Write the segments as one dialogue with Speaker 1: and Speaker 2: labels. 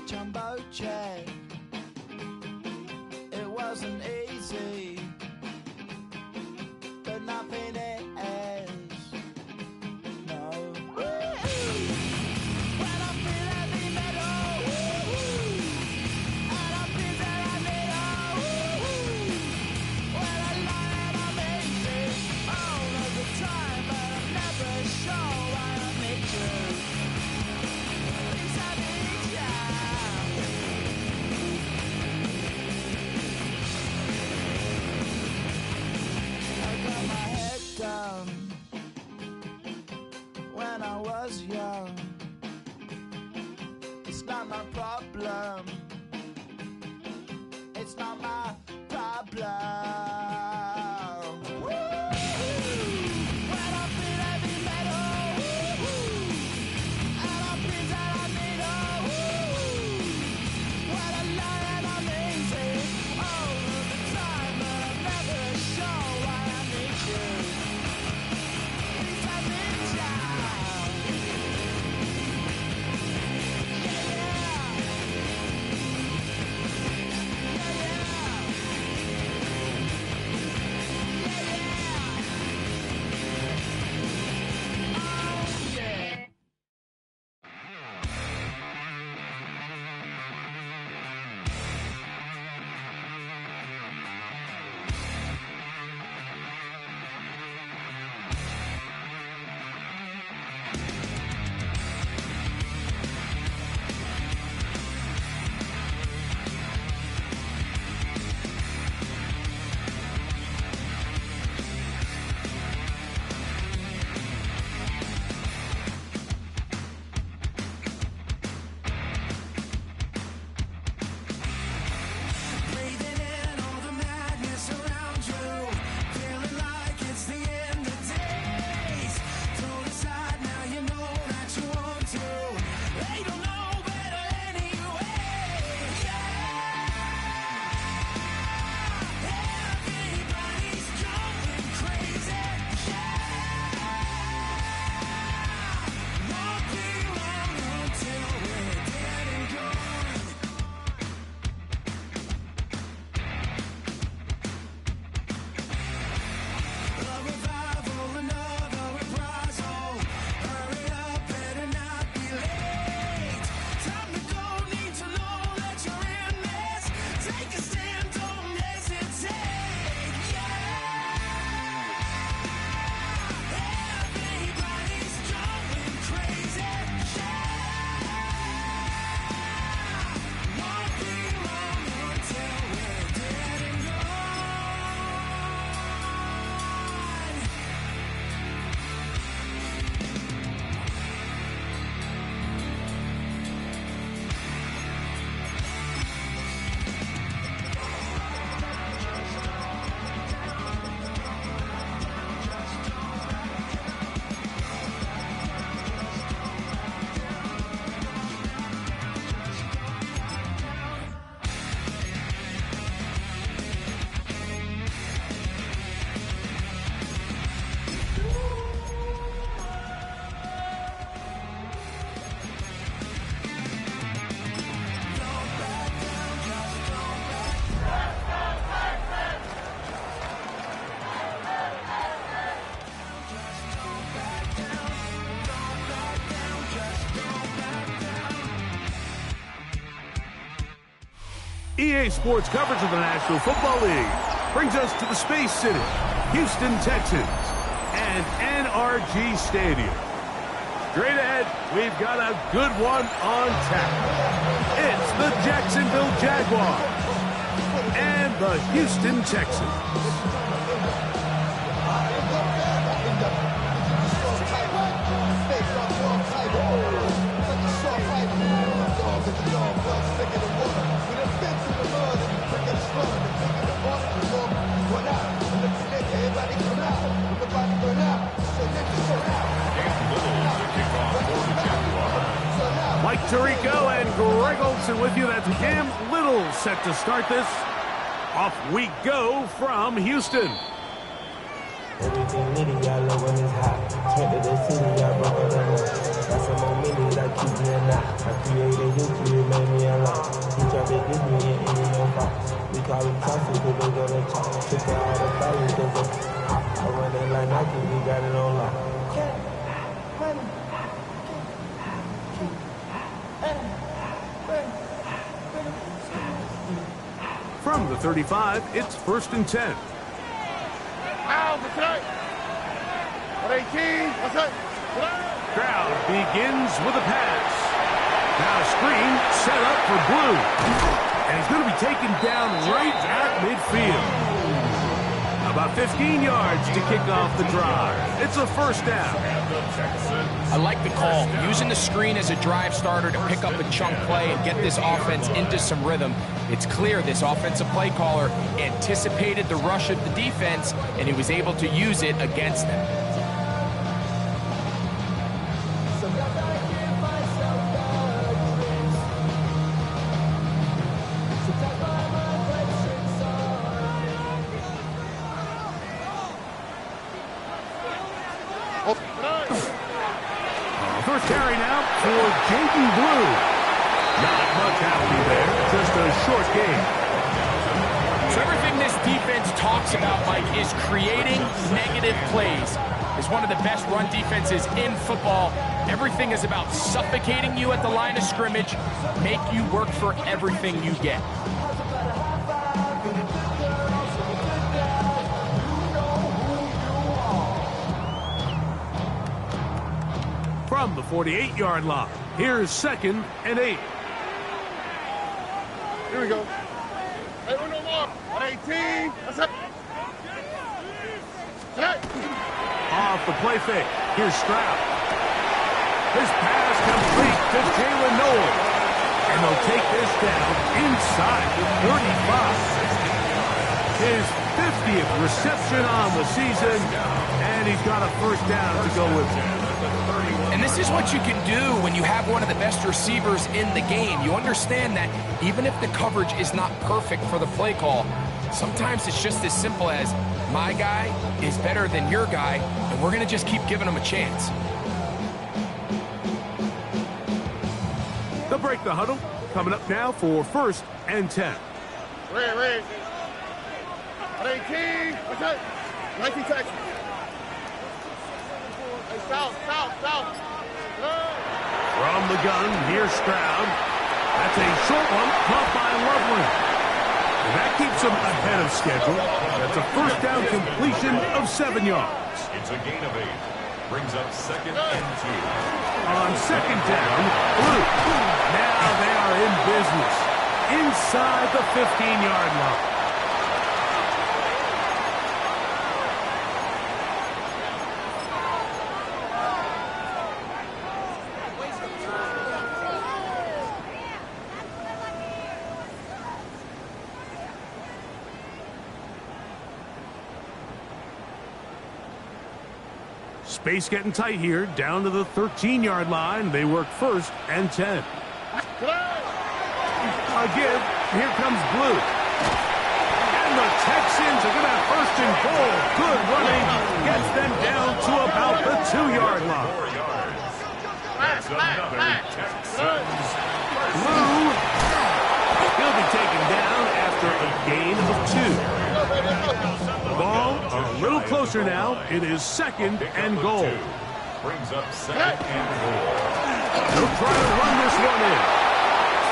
Speaker 1: Jumbo jet. It wasn't easy, but nothing is. No. When I feel heavy metal, and I feel that I need when I lie and I'm easy all of the time, but I'm never sure why I need you. Please, I need you. Down when I was young, it's not my problem, it's not my problem. When I feel heavy metal, and I feel that I need when I lie and I'm easy all of the time, but I'm never sure why I need you.
Speaker 2: EA Sports coverage of the National Football League brings us to the Space City, Houston, Texas, and NRG Stadium. Straight ahead, we've got a good one on tap. It's the Jacksonville Jaguars and the Houston Texans. Mike Tirico and Greg Olsen with you. That's Cam Little set to start this. Off we go from Houston.
Speaker 3: Everything litty, I love when it's hot. Came to the city, I broke it down. Got some more millies, I keep me a knot. I created history, it made me a lot. He tried to get me and ain't no fox. We call him Tossy, cause they got a chop. Took out all the values, cause I run it like Nike, we got it on lock.
Speaker 2: From the 35, it's 1st and 10. Crowd begins with a pass. Now screen set up for Blue. And he's going to be taken down right at midfield. About 15 yards to kick off the drive. It's a first down.
Speaker 4: I like the call. Using the screen as a drive starter to pick up a chunk play and get this offense into some rhythm. It's clear this offensive play caller anticipated the rush of the defense, and he was able to use it against them.
Speaker 2: First carry now for Jaden Blue. Not much happening there, just a short game.
Speaker 4: So everything this defense talks about, Mike, is creating negative plays. It's one of the best run defenses in football. Everything is about suffocating you at the line of scrimmage, make you work for everything you get.
Speaker 2: From the 48-yard line, here's 2nd and 8.
Speaker 5: Here we go. Hey, one no more. On 18. That's it. Hey.
Speaker 2: Off the play fake, here's Stroud. His pass complete to Jalen Noel. And they'll take this down inside the 35. His 50th reception on the season, and he's got a first down to go with it.
Speaker 4: And this is what you can do when you have one of the best receivers in the game. You understand that even if the coverage is not perfect for the play call, sometimes it's just as simple as my guy is better than your guy, and we're going to just keep giving him a chance.
Speaker 2: They'll break the huddle. Coming up now for 1st and 10.
Speaker 5: Red. On 18. What's that? 19 Texas. Hey, south.
Speaker 2: From the gun, here's Stroud. That's a short one, caught by Loveland. And that keeps him ahead of schedule. That's a first down completion of 7 yards.
Speaker 6: It's a gain of 8. Brings up 2nd and 2.
Speaker 2: On 2nd down, Blue. Now they are in business. Inside the 15-yard line. Space getting tight here, down to the 13-yard line. They work 1st and 10. A give. Here comes Blue. And the Texans are going to have 1st and goal. Good running. Gets them down to about the 2-yard line.
Speaker 6: 4 yards. That's another Texans.
Speaker 2: Blue. He'll be taken down after a gain of 2. Ball a little closer now. It is 2nd and goal.
Speaker 6: Brings up 2nd and goal.
Speaker 2: They'll try to run this one in.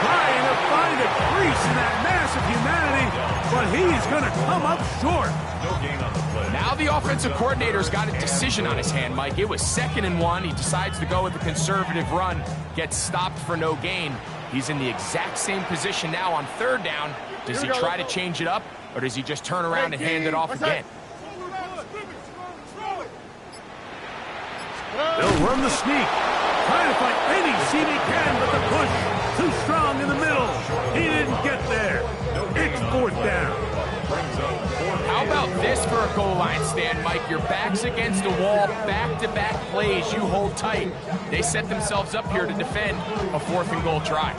Speaker 2: trying to find a crease in that mass of humanity, but he's going to come up short.
Speaker 6: No gain on the play.
Speaker 4: Now the offensive coordinator's got a decision on his hand, Mike. It was 2nd and 1. He decides to go with a conservative run, gets stopped for no gain. He's in the exact same position now on 3rd down. Does he try to change it up, or does he just turn around and hand it off again?
Speaker 2: They'll run the sneak, trying to find any seam he can, but the push too strong in the middle. He didn't get there. It's 4th down.
Speaker 4: How about this for a goal line stand, Mike? Your back's against a wall, back-to-back plays, you hold tight. They set themselves up here to defend a 4th and goal try.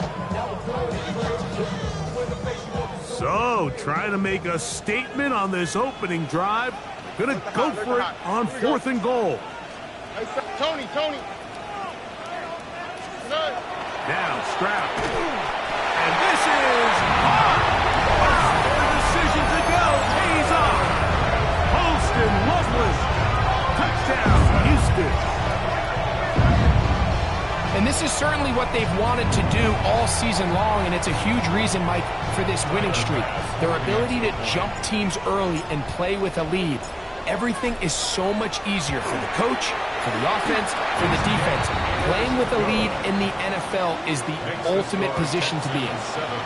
Speaker 2: So, trying to make a statement on this opening drive. Gonna go for it on 4th and goal.
Speaker 5: Tony.
Speaker 2: Now Stroud. And this is hard. The decision to go pays off. Holston Loveless. Touchdown, Houston.
Speaker 4: And this is certainly what they've wanted to do all season long, and it's a huge reason, Mike, for this winning streak. Their ability to jump teams early and play with a lead. Everything is so much easier for the coach, for the offense, for the defense. Playing with a lead in the NFL is the ultimate position to be in.
Speaker 6: 7,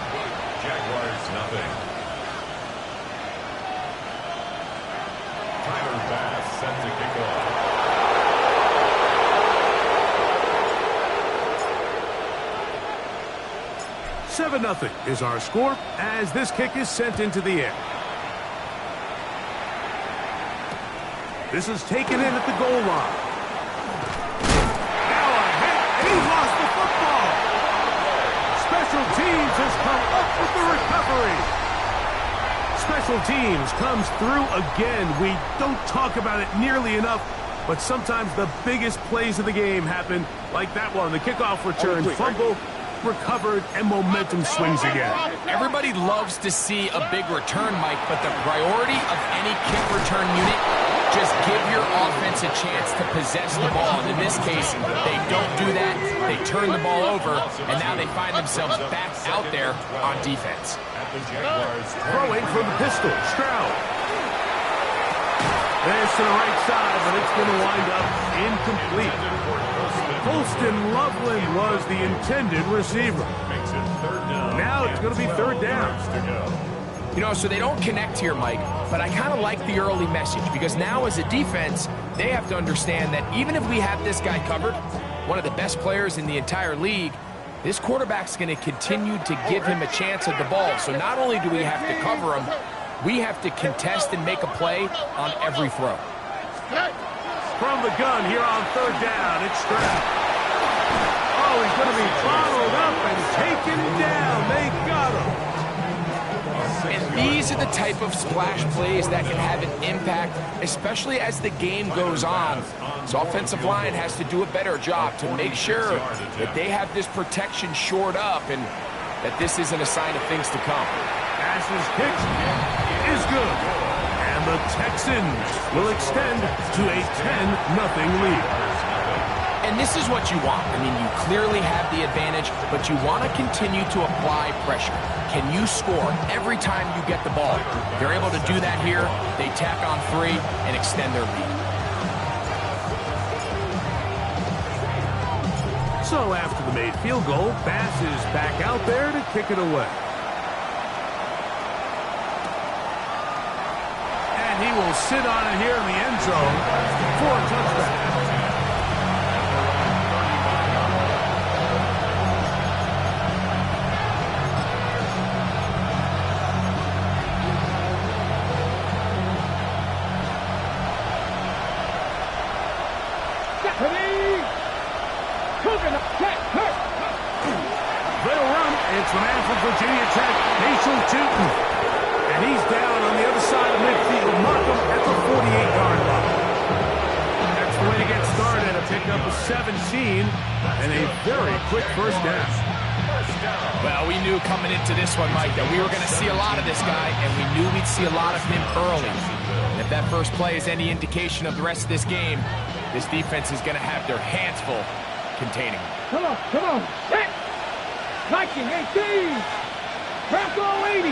Speaker 6: Jaguars nothing. Tyler Bass set to kick off.
Speaker 2: $7-0 is our score as this kick is sent into the air. This is taken in at the goal line. Now a hit, and he lost the football. Special teams has come up with the recovery. Special teams comes through again. We don't talk about it nearly enough, but sometimes the biggest plays of the game happen like that one. The kickoff return, fumble, recovered, and momentum swings again.
Speaker 4: Everybody loves to see a big return, Mike, but the priority of any kick return unit, just give your offense a chance to possess the ball. And in this case, they don't do that. They turn the ball over, and now they find themselves back out there on defense.
Speaker 2: Throwing from the pistol, Stroud. This to the right side, but it's going to wind up incomplete. Holston Loveland was the intended receiver. Now it's going to be 3rd down.
Speaker 4: You know, so they don't connect here, Mike, but I kind of like the early message because now as a defense, they have to understand that even if we have this guy covered, one of the best players in the entire league, this quarterback's going to continue to give him a chance at the ball. So not only do we have to cover him, we have to contest and make a play on every throw.
Speaker 2: From the gun here on 3rd down, it's Stroud. Oh, he's going to be bottled up and taken down. They got him.
Speaker 4: And these are the type of splash plays that can have an impact, especially as the game goes on. So offensive line has to do a better job to make sure that they have this protection shored up and that this isn't a sign of things to come.
Speaker 2: Pass is kicked, is good. And the Texans will extend to a 10-0 lead.
Speaker 4: And this is what you want. I mean, you clearly have the advantage, but you want to continue to apply pressure. Can you score every time you get the ball? They're able to do that here. They tack on 3 and extend their lead.
Speaker 2: So after the made field goal, Bass is back out there to kick it away. And he will sit on it here in the end zone for a touchback. Little run. It's the man from Virginia Tech, Mason Tootin. And he's down on the other side of midfield. Markham at the 48-yard line. That's the way to get started. A pickup of 17 and a very quick 1st down.
Speaker 4: Well, we knew coming into this one, Mike, that we were going to see a lot of this guy, and we knew we'd see a lot of him early. And if that first play is any indication of the rest of this game, this defense is going to have their hands full containing him.
Speaker 1: Come on, set. Viking 18. Bronco 80.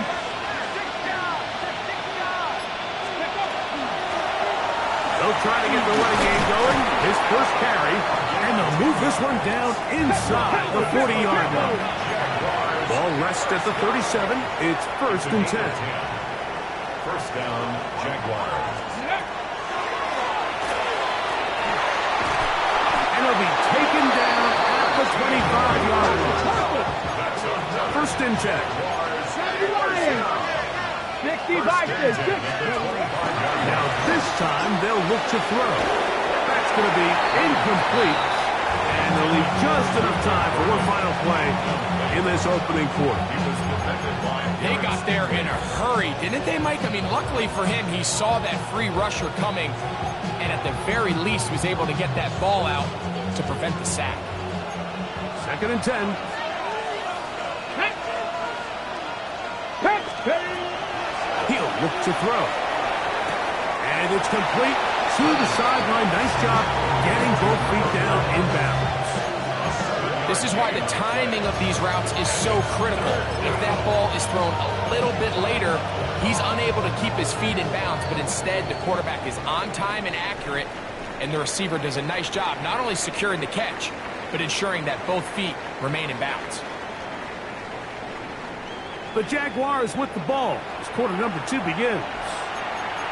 Speaker 2: They'll try to get the running game going. His first carry. And they'll move this one down inside the 40-yard line. Ball rests at the 37. It's 1st and 10.
Speaker 6: First down, Jaguars.
Speaker 2: And he'll be taken down at the 25-yard line. 1st and 10.
Speaker 1: 65 to 6.
Speaker 2: Now this time they'll look to throw. That's going to be incomplete. And they'll leave just enough time for one final play in this opening quarter.
Speaker 4: They got there in a hurry, didn't they, Mike? I mean, luckily for him, he saw that free rusher coming, and at the very least was able to get that ball out to prevent the sack.
Speaker 2: 2nd and 10. He'll look to throw. And it's complete to the sideline. Nice job getting both feet down in bounds.
Speaker 4: This is why the timing of these routes is so critical. If that ball is thrown a little bit later, he's unable to keep his feet in bounds, but instead the quarterback is on time and accurate, and the receiver does a nice job not only securing the catch, but ensuring that both feet remain in bounds.
Speaker 2: The Jaguars with the ball as quarter number 2 begins.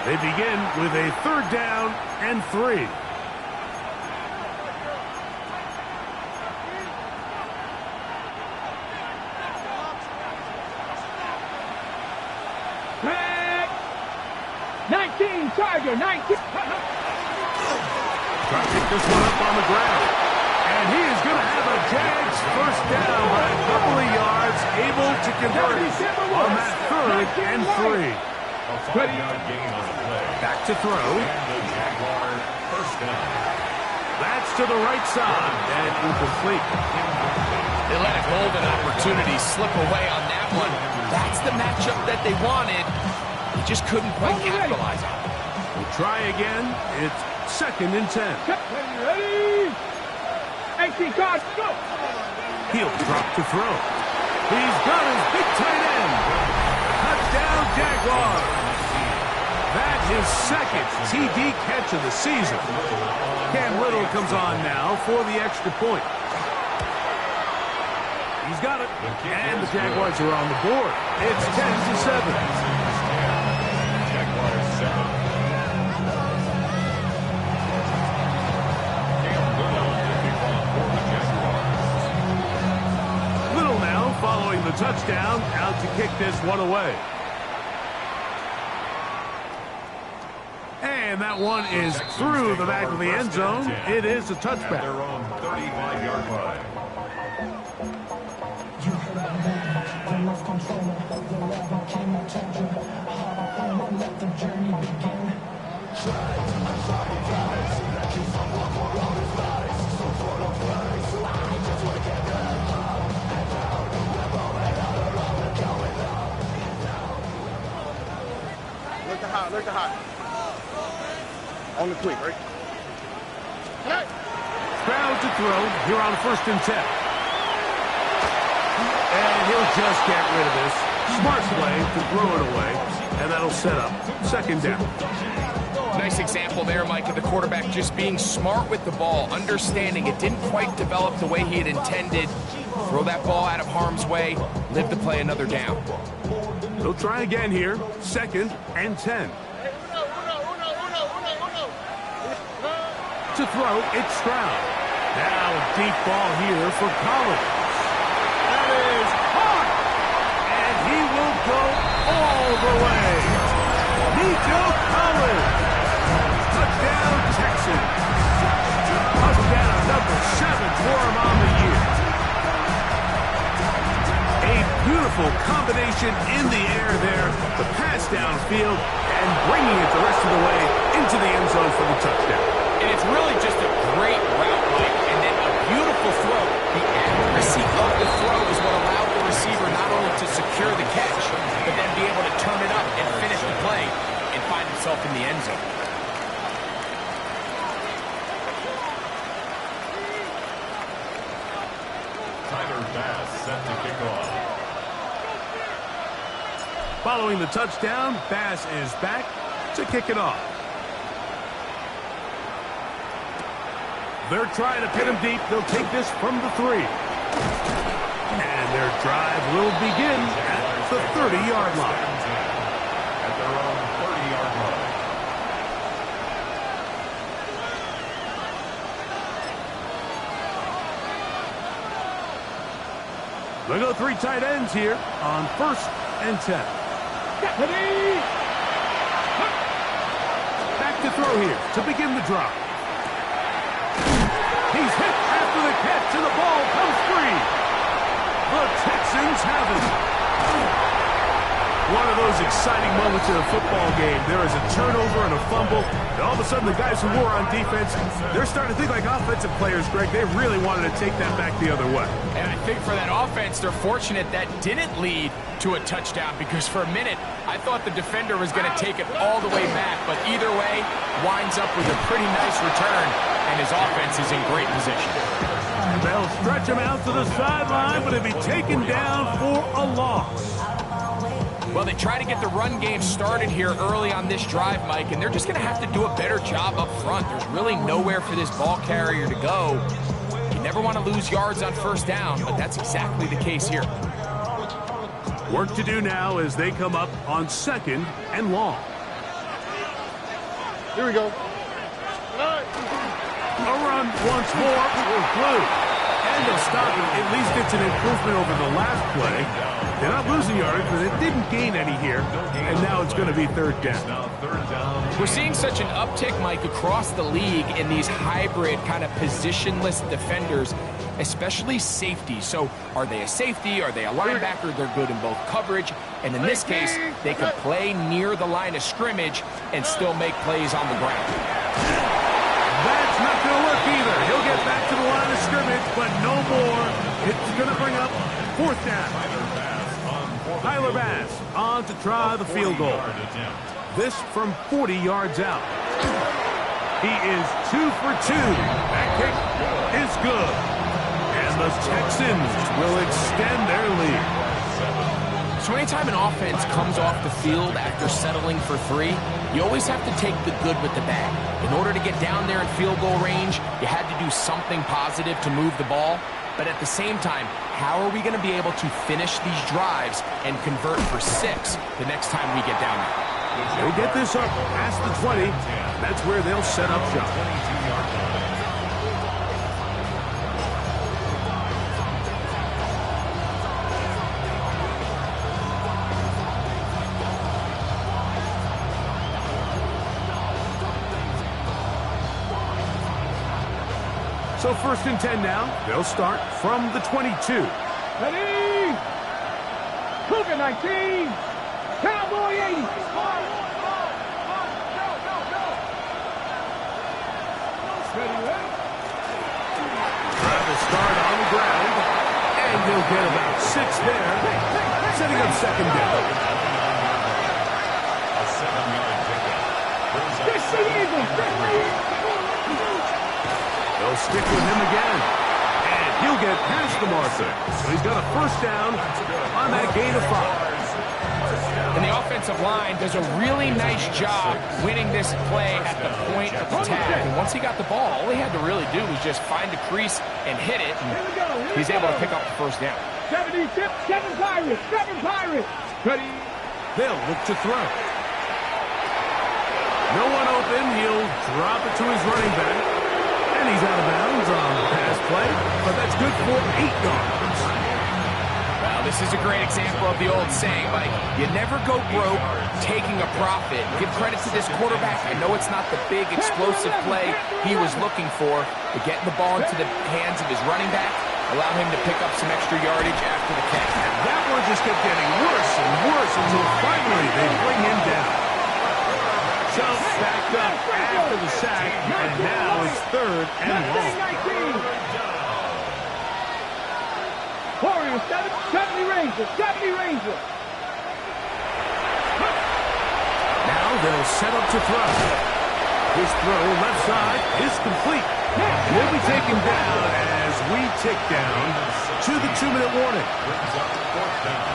Speaker 2: They begin with a 3rd down and 3.
Speaker 1: Charger, 19.
Speaker 2: Try to pick this one up on the ground. And he is going to have a Jags first down by a couple of yards, able to convert on that 3rd and 3. Back to throw.
Speaker 6: First down.
Speaker 2: That's to the right side and incomplete.
Speaker 4: They let a golden opportunity slip away on that one. That's the matchup that they wanted. They just couldn't quite capitalize on it.
Speaker 2: We'll try again. It's 2nd and 10.
Speaker 1: Ready? 18 cards, go!
Speaker 2: He'll drop to throw. He's got his big tight end. Touchdown, Jaguars. That's his 2nd TD catch of the season. Cam Little comes on now for the extra point. He's got it. And the Jaguars are on the board. It's 10-7. Following the touchdown, out to kick this one away. And that one is through the back of the end zone. It is a touchback.
Speaker 6: Their own 35-yard line.
Speaker 7: You heard of that, I lost control. The level came and told you. Hop on and let the journey begin.
Speaker 5: Look the hot. On the quick, right?
Speaker 2: Crowd to throw here on 1st and 10. And he'll just get rid of this. Smart play to throw it away. And that'll set up 2nd down.
Speaker 4: Nice example there, Mike, of the quarterback just being smart with the ball, understanding it didn't quite develop the way he had intended. Throw that ball out of harm's way, live to play another down.
Speaker 2: They'll try again here. 2nd and 10. To throw, it's Stroud. Now a deep ball here for Collins. That is hard. And he will go all the way. Nico Collins. Touchdown, Texans. Touchdown number 7 for him on the year. A beautiful combination in the air there. The pass downfield and bringing it the rest of the way into the end zone for the touchdown.
Speaker 4: And it's really just a great route, Mike, and then a beautiful throw. The accuracy of the throw is what allowed the receiver not only to secure the catch, but then be able to turn it up and finish the play and find himself in the end zone.
Speaker 6: Tyler Bass set to kick off.
Speaker 2: Following the touchdown, Bass is back to kick it off. They're trying to pin him deep. They'll take this from the 3. And their drive will begin at the 30-yard line.
Speaker 6: At their own 30-yard line.
Speaker 2: They go 3 tight ends here on 1st and 10. Back to throw here to begin the drive. He's hit after the catch, and the ball comes free. The Texans have it. One of those exciting moments in a football game. There is a turnover and a fumble, and all of a sudden the guys who were on defense, they're starting to think like offensive players, Greg. They really wanted to take that back the other way.
Speaker 4: And I think for that offense, they're fortunate that didn't lead to a touchdown, because for a minute, I thought the defender was going to take it all the way back, but either way, winds up with a pretty nice return, and his offense is in great position.
Speaker 2: They'll stretch him out to the sideline, but he'll be taken down for a loss.
Speaker 4: Well, they try to get the run game started here early on this drive, Mike, and they're just going to have to do a better job up front. There's really nowhere for this ball carrier to go. You never want to lose yards on 1st down, but that's exactly the case here.
Speaker 2: Work to do now as they come up on 2nd and long.
Speaker 5: Here we go.
Speaker 2: A run once more for Blue. And they'll stop it. At least it's an improvement over the last play. They're not losing yards, but they didn't gain any here. And now it's going to be 3rd down.
Speaker 6: Now 3rd down.
Speaker 4: We're seeing such an uptick, Mike, across the league in these hybrid kind of positionless defenders, especially safety. So are they a safety? Are they a linebacker? They're good in both coverage. And in this case, they can play near the line of scrimmage and still make plays on the ground.
Speaker 2: That's not going to work either. He'll get back to the line of scrimmage, but no more. It's going to bring up 4th down. Tyler Bass on to try the field goal. This from 40 yards out. He is 2 for 2. That kick is good. And the Texans will extend their lead.
Speaker 4: So anytime an offense comes off the field after settling for 3, you always have to take the good with the bad. In order to get down there in field goal range, you had to do something positive to move the ball. But at the same time, how are we going to be able to finish these drives and convert for 6 the next time we get down there?
Speaker 2: They get this up past the 20. That's where they'll set up shop. So 1st and 10 now. They'll start from the 22.
Speaker 1: Ready? Cougar 19. Cowboy 80.
Speaker 2: Try to start on the ground. And they'll get about 6 there. Setting up 2nd down.
Speaker 6: A 7-yard pickup.
Speaker 2: They'll stick with him again. And he'll get past the marker. So he's got a 1st down on that gain of 5.
Speaker 4: And the offensive line does a really nice job winning this play at the point of attack. And once he got the ball, all he had to really do was just find the crease and hit it. And he's able to pick up the 1st down.
Speaker 1: 70, 7 Pirates, 7 Pirates. Ready?
Speaker 2: They'll look to throw. No one open. He'll drop it to his running back. And he's out of bounds on the pass play. But that's good for 8 yards.
Speaker 4: Well, this is a great example of the old saying, Mike. You never go broke taking a profit. Give credit to this quarterback. I know it's not the big, explosive play he was looking for, but getting the ball into the hands of his running back allowed him to pick up some extra yardage after the catch.
Speaker 2: That one just kept getting worse and worse until finally they bring him down. Chubb backed up after the sack, and now it's 3rd and long.
Speaker 1: 70 Rangers, 70 Rangers.
Speaker 2: Now they'll set up to throw. His throw left side is complete. He'll be taken down as we tick down to the 2-minute warning.
Speaker 6: Brings up 4th down.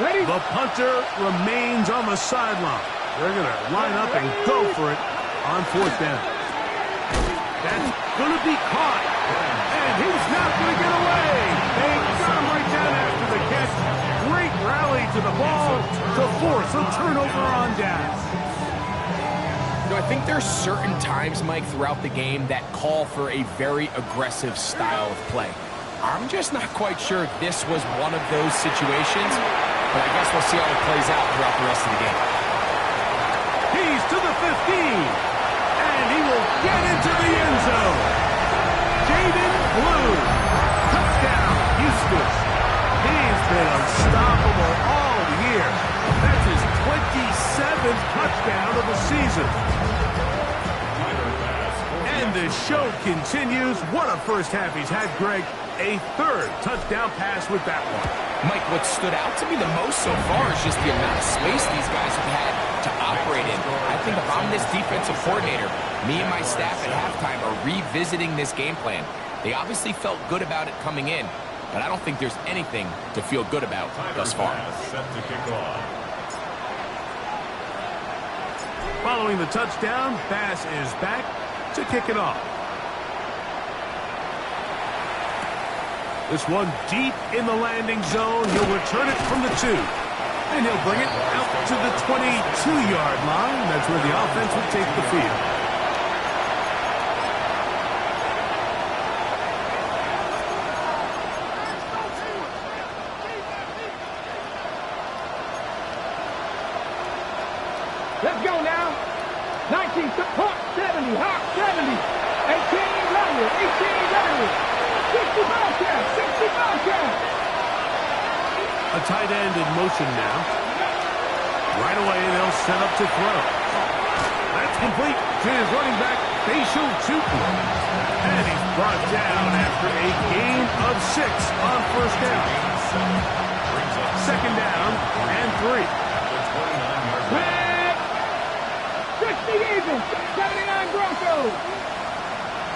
Speaker 2: Ready? The punter remains on the sideline. They're going to line up and go for it on 4th down. That's going to be caught. And he's not going to get away. They got him right down after the catch. Great rally to the ball to force a turnover on down.
Speaker 4: I think there's certain times, Mike, throughout the game that call for a very aggressive style of play. I'm just not quite sure if this was one of those situations, but I guess we'll see how it plays out throughout the rest of the game.
Speaker 2: He's to the 15, and he will get into the end zone. Jaden Blue, touchdown, Houston. He's been unstoppable all year. That's his 27th touchdown of the season. And the show continues. What a first half he's had, Greg. A 3rd touchdown pass with that one.
Speaker 4: Mike, what stood out to me the most so far is just the amount of space these guys have had to operate in. I think if I'm this defensive coordinator, me and my staff at halftime are revisiting this game plan. They obviously felt good about it coming in, but I don't think there's anything to feel good about thus far.
Speaker 6: Set to kick off.
Speaker 2: Following the touchdown, Bass is back to kick it off. This one deep in the landing zone. He'll return it from the 2. And he'll bring it out to the 22-yard line. That's where the offense will take the field.
Speaker 1: Let's go now. 19, hot 70, hot 70. 18, level, 18, level. 65 count, 65 count.
Speaker 2: A tight end in motion now. Right away, they'll set up to throw. That's complete to his running back, Facial Tupu. And he's brought down after a gain of 6 on 1st down. 2nd down and 3.
Speaker 1: Red. 60 Eagles, 79 Broncos.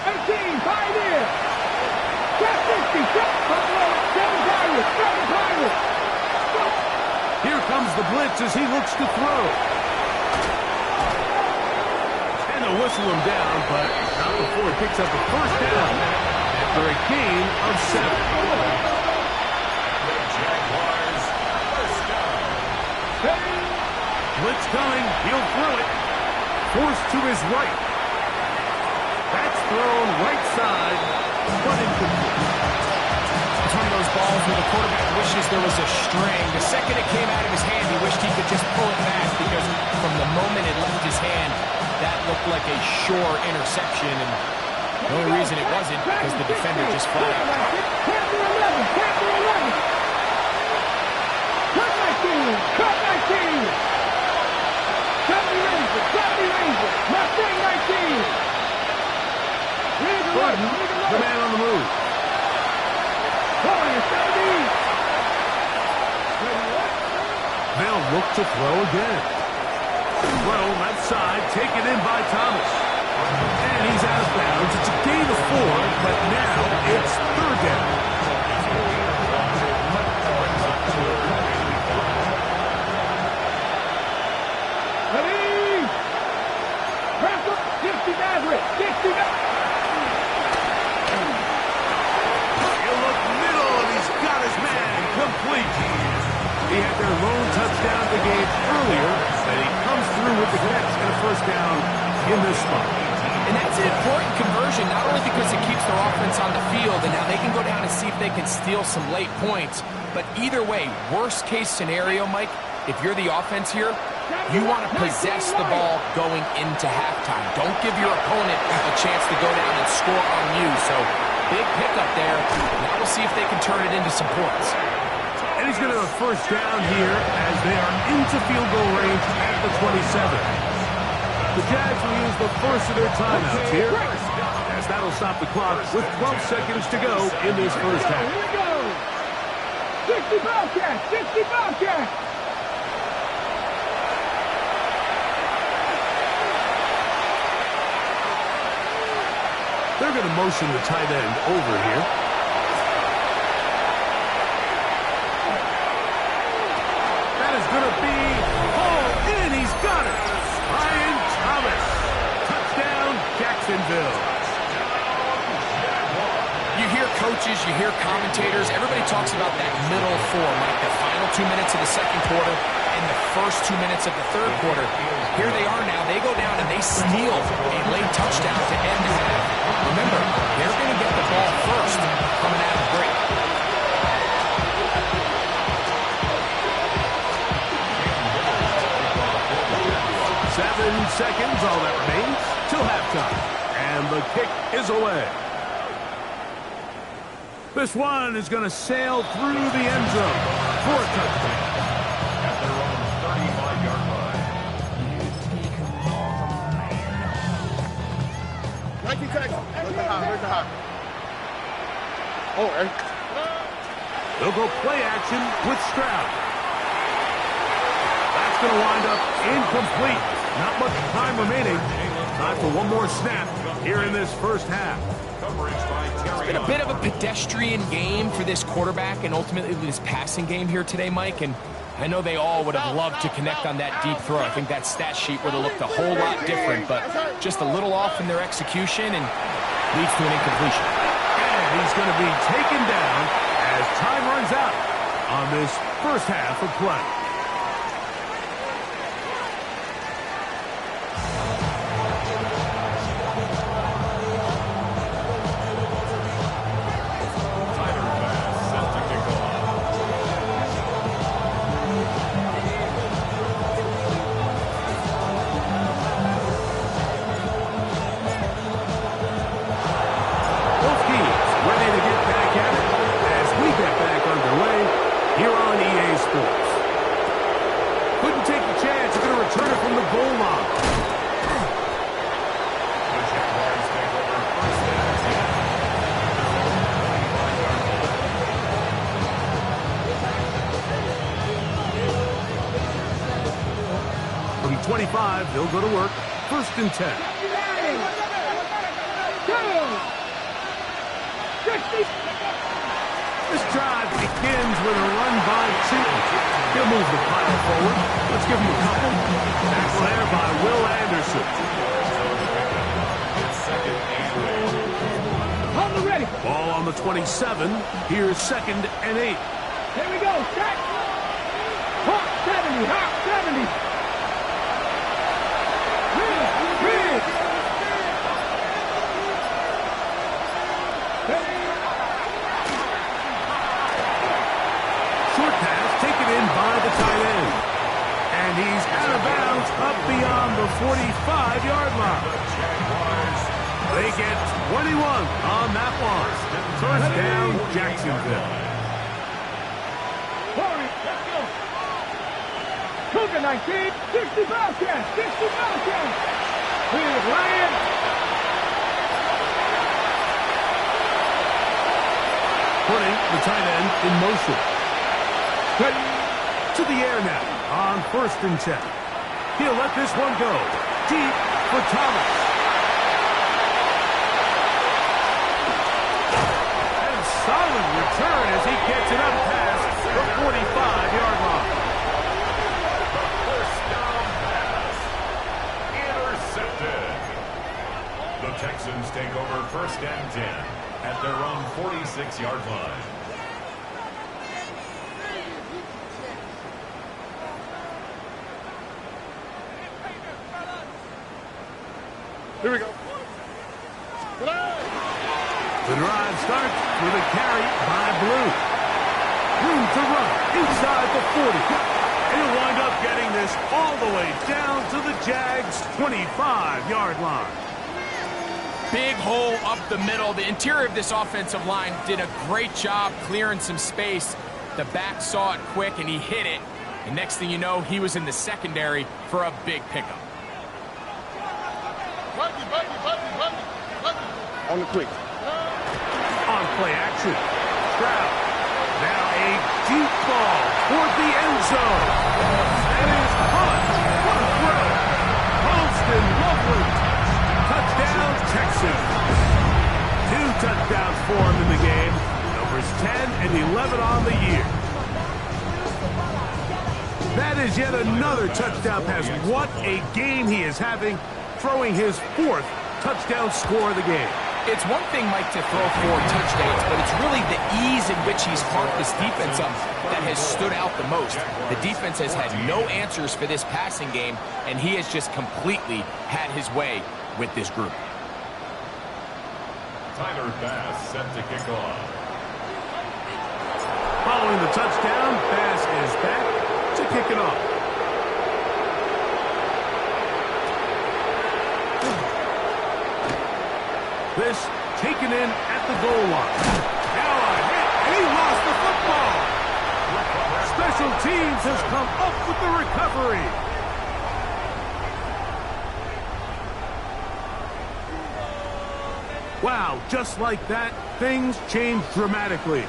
Speaker 1: 18 Pioneers. 50, 7 Pirates, 7 Pirates.
Speaker 2: Here comes the blitz as he looks to throw. And they'll whistle him down, but not before he picks up a 1st down after a gain of 7.
Speaker 6: The Jaguars, 1st down.
Speaker 2: Blitz coming, he'll throw it. Forced to his right. That's thrown right side, but incomplete.
Speaker 4: It's one of those balls where the quarterback wishes there was a string. The second it came out of his hand, he wished he could just pull it back because from the moment it left his hand, that looked like a sure interception. And the only reason it wasn't because the defender just flat out caught it.
Speaker 1: Captain 11, Captain 11. Cut 19, cut 19. 70 Ranger, 70 Ranger. Mustang 19.
Speaker 2: Gordon, the man on the move. They'll look to throw again. Throw left side, taken in by Thomas. And he's out of bounds. It's a gain of 4, but now it's 3rd down.
Speaker 1: Ready? Press up, 60 Maverick, 60 Maverick.
Speaker 2: Complete. He had their lone touchdown of the game earlier, and he comes through with the catch and a 1st down in this spot.
Speaker 4: And that's an important conversion, not only because it keeps their offense on the field, and now they can go down and see if they can steal some late points. But either way, worst case scenario, Mike, if you're the offense here, you want to possess the ball going into halftime. Don't give your opponent a chance to go down and score on you. So big pickup there. Now we'll see if they can turn it into some points.
Speaker 2: And he's going to have a 1st down here as they are into field goal range at the 27. The Jags will use the first of their timeouts here, as that'll stop the clock with 12 seconds to go in this 1st half.
Speaker 1: 60 Bobcats, 60 Bobcats.
Speaker 2: They're going to motion the tight end over here. That is going to be hauled in. He's got it. Ryan Thomas. Touchdown, Jacksonville.
Speaker 4: You hear coaches, you hear commentators, everybody talks about that middle four, like the final 2 minutes of the second quarter and the first 2 minutes of the third quarter. Here they are now. They go down and they steal a late touchdown to end the half. Remember, they're going to get the ball first coming out of the break.
Speaker 2: 7 seconds, all that remains, till halftime. And the kick is away. This one is going to sail through the end zone for a touchdown.
Speaker 6: At their own 35-yard line.
Speaker 5: 19 tackle. Where's the high? Where's the high? Oh, Eric.
Speaker 2: They'll go play action with Stroud. That's going to wind up incomplete. Not much time remaining. Time for one more snap here in this first half.
Speaker 4: It's been a bit of a pedestrian game for this quarterback and ultimately this passing game here today, Mike. And I know they all would have loved to connect on that deep throw. I think that stat sheet would have looked a whole lot different, but just a little off in their execution and leads to an incompletion.
Speaker 2: And he's going to be taken down as time runs out on this first half of play. From 25, they'll go to work. First and 10. This drive begins with a run by Cheaton. He'll move the pile forward. Let's give him a couple. Tackle there by Will Anderson.
Speaker 1: On the ready.
Speaker 2: Ball on the 27. Here's 2nd and 8.
Speaker 1: Here we go. Set. Hawk 70. Hawk 70.
Speaker 2: Short pass taken in by the tight end. And he's out of bounds up beyond the 45-yard line. They get 21 on that one. First down, Jacksonville.
Speaker 1: Cougar 19, 60 Bobcats, 60 Bobcats. Here's Ryan.
Speaker 2: Putting the tight end in motion. To the air now on 1st and 10. He'll let this one go. Deep for Thomas. And solid return as he gets it up past the 45-yard line.
Speaker 6: First down pass. Intercepted. The Texans take over 1st and 10 at their own 46-yard line.
Speaker 5: Here we go.
Speaker 2: The drive starts with a carry by Blue. Room to run inside the 40. And he'll wind up getting this all the way down to the Jags' 25-yard line.
Speaker 4: Big hole up the middle. The interior of this offensive line did a great job clearing some space. The back saw it quick, and he hit it. And next thing you know, he was in the secondary for a big pickup.
Speaker 5: On the quick.
Speaker 2: On play action. Stroud. Now a A deep ball toward the end zone. And is caught. What a throw. Holston, lovely. Touchdown, Texans. 2 touchdowns for him in the game. Numbers 10 and 11 on the year. That is yet another touchdown pass. What a game he is having, throwing his 4th touchdown score of the game.
Speaker 4: It's one thing, Mike, to throw 4 touchdowns, but it's really the ease in which he's parked this defense up that has stood out the most. The defense has had no answers for this passing game, and he has just completely had his way with this group.
Speaker 6: Tyler Bass set to kick off.
Speaker 2: Following the touchdown, Bass is back to kick it off. This taken in at the goal line. Now a hit, and he lost the football. Special teams has come up with the recovery. Wow, just like that, things change dramatically.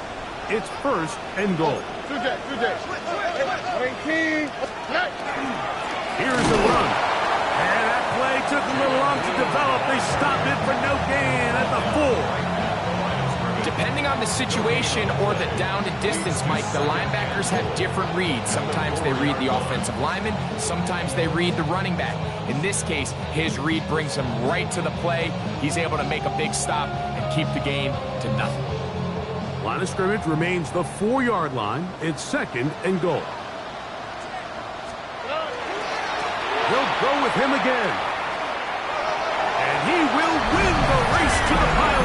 Speaker 2: It's 1st and goal.
Speaker 5: Good day.
Speaker 2: Here's the run. And that play took a little long to develop. They stopped it for no gain at the 4.
Speaker 4: Depending on the situation or the down and distance, Mike, the linebackers have different reads. Sometimes they read the offensive lineman. Sometimes they read the running back. In this case, his read brings him right to the play. He's able to make a big stop and keep the game to nothing.
Speaker 2: Line of scrimmage remains the 4-yard line. It's 2nd and goal. He'll go with him again. And he will win the race to the pylon.